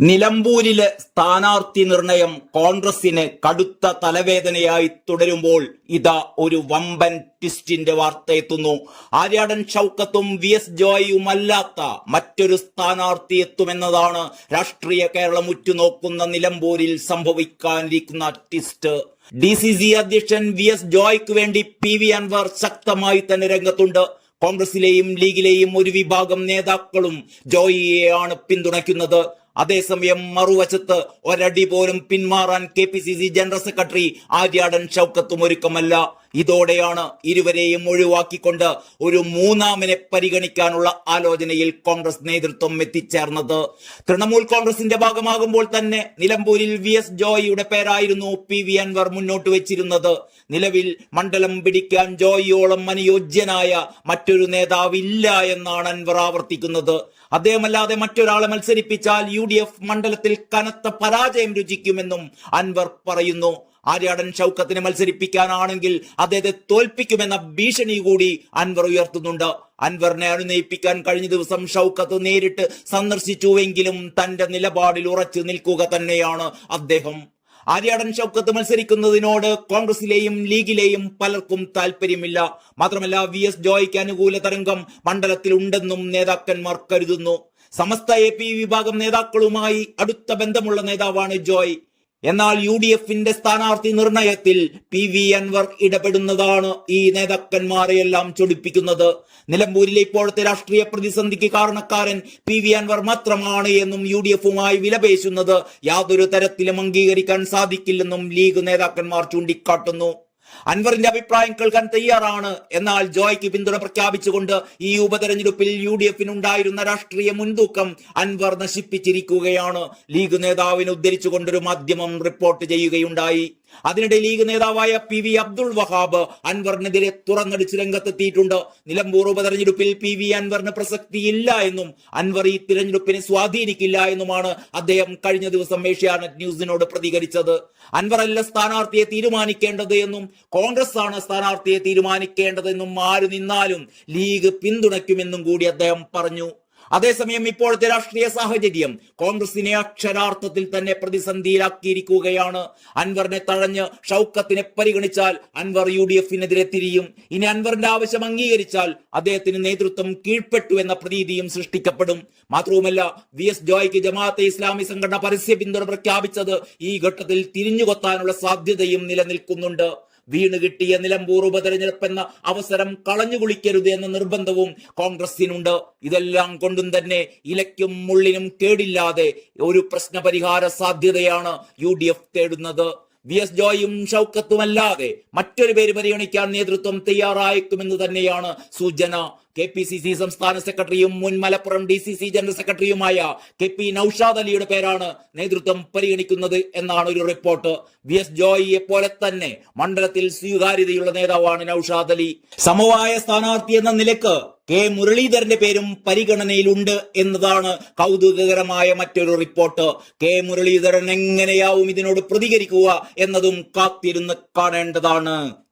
നിലമ്പൂരിലെ സ്ഥാനാർത്ഥി നിർണയം കോൺഗ്രസിന് കടുത്ത തലവേദനയായി തുടരുമ്പോൾ ഇതാ ഒരു വമ്പൻ ട്വിസ്റ്റിന്റെ വാർത്ത എത്തുന്നു. ആര്യാടൻ ഷൗക്കത്തും വി.എസ്. ജോയിയുമല്ലാത്ത മറ്റൊരു സ്ഥാനാർത്ഥി എത്തുമെന്നതാണ് രാഷ്ട്രീയ കേരളം ഉറ്റുനോക്കുന്ന നിലമ്പൂരിൽ സംഭവിക്കാനിരിക്കുന്ന ട്വിസ്റ്റ്. DCC അധ്യക്ഷൻ വി.എസ്. ജോയ്ക്ക് വേണ്ടി പി.വി. അൻവർ ശക്തമായി തന്നെ രംഗത്തുണ്ട്. കോൺഗ്രസിലെയും ലീഗിലെയും ഒരു വിഭാഗം നേതാക്കളും ജോയിയെയാണ് പിന്തുണയ്ക്കുന്നത്. അതേസമയം മറുവശത്ത് ഒരടി പോലും പിന്മാറാൻ KPCC ജനറൽ സെക്രട്ടറി ആര്യാടൻ ഷൗക്കത്തും ഒരുക്കമല്ല. ഇതോടെയാണ് ഇരുവരെയും ഒഴിവാക്കിക്കൊണ്ട് ഒരു മൂന്നാമനെ പരിഗണിക്കാനുള്ള ആലോചനയിൽ കോൺഗ്രസ് നേതൃത്വം എത്തിച്ചേർന്നത്. തൃണമൂൽ കോൺഗ്രസിന്റെ ഭാഗമാകുമ്പോൾ തന്നെ നിലമ്പൂരിൽ വി.എസ്. ജോയിയുടെ പേരായിരുന്നു പി.വി. അൻവർ മുന്നോട്ട് വെച്ചിരുന്നത്. നിലവിൽ മണ്ഡലം പിടിക്കാൻ ജോയിയോളം അനുയോജ്യനായ മറ്റൊരു നേതാവില്ല എന്നാണ് അൻവർ ആവർത്തിക്കുന്നത്. അദ്ദേഹമല്ലാതെ മറ്റൊരാളെ മത്സരിപ്പിച്ചാൽ UDF മണ്ഡലത്തിൽ കനത്ത പരാജയം രുചിക്കുമെന്നും അൻവർ പറയുന്നു. ആര്യാടൻ ഷൗക്കത്തിനെ മത്സരിപ്പിക്കാനാണെങ്കിൽ അദ്ദേഹത്തെ തോൽപ്പിക്കുമെന്ന ഭീഷണി കൂടി അൻവർ ഉയർത്തുന്നുണ്ട്. അൻവറിനെ അനുനയിപ്പിക്കാൻ കഴിഞ്ഞ ദിവസം ഷൗക്കത്ത് നേരിട്ട് സന്ദർശിച്ചുവെങ്കിലും തന്റെ നിലപാടിൽ ഉറച്ചു നിൽക്കുക തന്നെയാണ് അദ്ദേഹം. ആര്യാടൻ ഷൗക്കത്ത് മത്സരിക്കുന്നതിനോട് കോൺഗ്രസിലെയും ലീഗിലെയും പലർക്കും താല്പര്യമില്ല. മാത്രമല്ല വി.എസ്. ജോയ്ക്ക് അനുകൂല തരംഗം മണ്ഡലത്തിൽ ഉണ്ടെന്നും നേതാക്കന്മാർ കരുതുന്നു. സമസ്ത AP വിഭാഗം നേതാക്കളുമായി അടുത്ത ബന്ധമുള്ള നേതാവാണ് ജോയ്. എന്നാൽ UDFന്റെ സ്ഥാനാർത്ഥി നിർണയത്തിൽ പി.വി. അൻവർ ഇടപെടുന്നതാണ് ഈ നേതാക്കന്മാരെയെല്ലാം ചൊടിപ്പിക്കുന്നത്. നിലമ്പൂരിലെ ഇപ്പോഴത്തെ രാഷ്ട്രീയ പ്രതിസന്ധിക്ക് കാരണക്കാരൻ പി.വി. അൻവർ മാത്രമാണ് എന്നും UDFുമായി വിലപേശുന്നത് യാതൊരു തരത്തിലും അംഗീകരിക്കാൻ സാധിക്കില്ലെന്നും ലീഗ് നേതാക്കന്മാർ ചൂണ്ടിക്കാട്ടുന്നു. അൻവറിന്റെ അഭിപ്രായം കേൾക്കാൻ തയ്യാറാണ്. എന്നാൽ ജോയ്ക്ക് പിന്തുണ പ്രഖ്യാപിച്ചുകൊണ്ട് ഈ ഉപതെരഞ്ഞെടുപ്പിൽ UDFിനുണ്ടായിരുന്ന രാഷ്ട്രീയ മുൻതൂക്കം അൻവർ നശിപ്പിച്ചിരിക്കുകയാണ്. ലീഗ് നേതാവിനെ ഉദ്ധരിച്ചുകൊണ്ടൊരു മാധ്യമം റിപ്പോർട്ട് ചെയ്യുകയുണ്ടായി. അതിനിടെ ലീഗ് നേതാവായ പി.വി. അബ്ദുൾ വഹാബ് അൻവറിനെതിരെ തുറന്നടിച്ച് രംഗത്തെത്തിയിട്ടുണ്ട്. നിലമ്പൂർ ഉപതെരഞ്ഞെടുപ്പിൽ പി.വി. അൻവറിന് പ്രസക്തിയില്ല എന്നും അൻവർ ഈ തിരഞ്ഞെടുപ്പിനെ സ്വാധീനിക്കില്ല എന്നുമാണ് അദ്ദേഹം കഴിഞ്ഞ ദിവസം ഏഷ്യാനെറ്റ് ന്യൂസിനോട് പ്രതികരിച്ചത്. അൻവർ അല്ല സ്ഥാനാർത്ഥിയെ തീരുമാനിക്കേണ്ടത് എന്നും കോൺഗ്രസ് ആണ് സ്ഥാനാർത്ഥിയെ തീരുമാനിക്കേണ്ടതെന്നും ആര് നിന്നാലും ലീഗ് പിന്തുണയ്ക്കുമെന്നും കൂടി അദ്ദേഹം പറഞ്ഞു. അതേസമയം ഇപ്പോഴത്തെ രാഷ്ട്രീയ സാഹചര്യം കോൺഗ്രസിനെ അക്ഷരാർത്ഥത്തിൽ തന്നെ പ്രതിസന്ധിയിലാക്കിയിരിക്കുകയാണ്. അൻവറിനെ തഴഞ്ഞ് ഷൗക്കത്തിനെ പരിഗണിച്ചാൽ അൻവർ UDFിനെതിരെ തിരിയും. ഇനി അൻവറിന്റെ ആവശ്യം അംഗീകരിച്ചാൽ അദ്ദേഹത്തിന് നേതൃത്വം കീഴ്പ്പെട്ടു എന്ന പ്രതീതിയും സൃഷ്ടിക്കപ്പെടും. മാത്രവുമല്ല വി.എസ്. ജോയ്ക്ക് ജമാഅത്തെ ഇസ്ലാമി സംഘടന പരസ്യ പിന്തുണ പ്രഖ്യാപിച്ചത് ഈ ഘട്ടത്തിൽ തിരിഞ്ഞുകൊത്താനുള്ള സാധ്യതയും നിലനിൽക്കുന്നുണ്ട്. വീണ് കിട്ടിയ നിലമ്പൂർ ഉപതെരഞ്ഞെടുപ്പ് എന്ന അവസരം കളഞ്ഞുകുളിക്കരുത് എന്ന നിർബന്ധവും കോൺഗ്രസിനുണ്ട്. ഇതെല്ലാം കൊണ്ടും തന്നെ ഇലയ്ക്കും മുള്ളിനും കേടില്ലാതെ ഒരു പ്രശ്നപരിഹാര സാധ്യതയാണ് UDF തേടുന്നത്. വി.എസ്. ജോയും ഷൗക്കത്തുമല്ലാതെ മറ്റൊരു പേര് പരിഗണിക്കാൻ നേതൃത്വം തയ്യാറായേക്കുമെന്ന് തന്നെയാണ് സൂചന. KPCC സംസ്ഥാന സെക്രട്ടറിയും മുൻ മലപ്പുറം DCC ജനറൽ സെക്രട്ടറിയുമായ KP നൌഷാദ് അലിയുടെ പേരാണ് നേതൃത്വം പരിഗണിക്കുന്നത് എന്നാണ് ഒരു റിപ്പോർട്ട്. വി.എസ്. ജോയിയെ പോലെ തന്നെ മണ്ഡലത്തിൽ സ്വീകാര്യതയുള്ള നേതാവാണ് നൌഷാദ് അലി. സമവായ സ്ഥാനാർത്ഥി എന്ന നിലക്ക് കെ മുരളീധരന്റെ പേരും പരിഗണനയിലുണ്ട് എന്നതാണ് കൗതുകകരമായ മറ്റൊരു റിപ്പോർട്ട്. കെ മുരളീധരൻ എങ്ങനെയാവും ഇതിനോട് പ്രതികരിക്കുക എന്നതും കാത്തിരുന്ന് കാണേണ്ടതാണ്.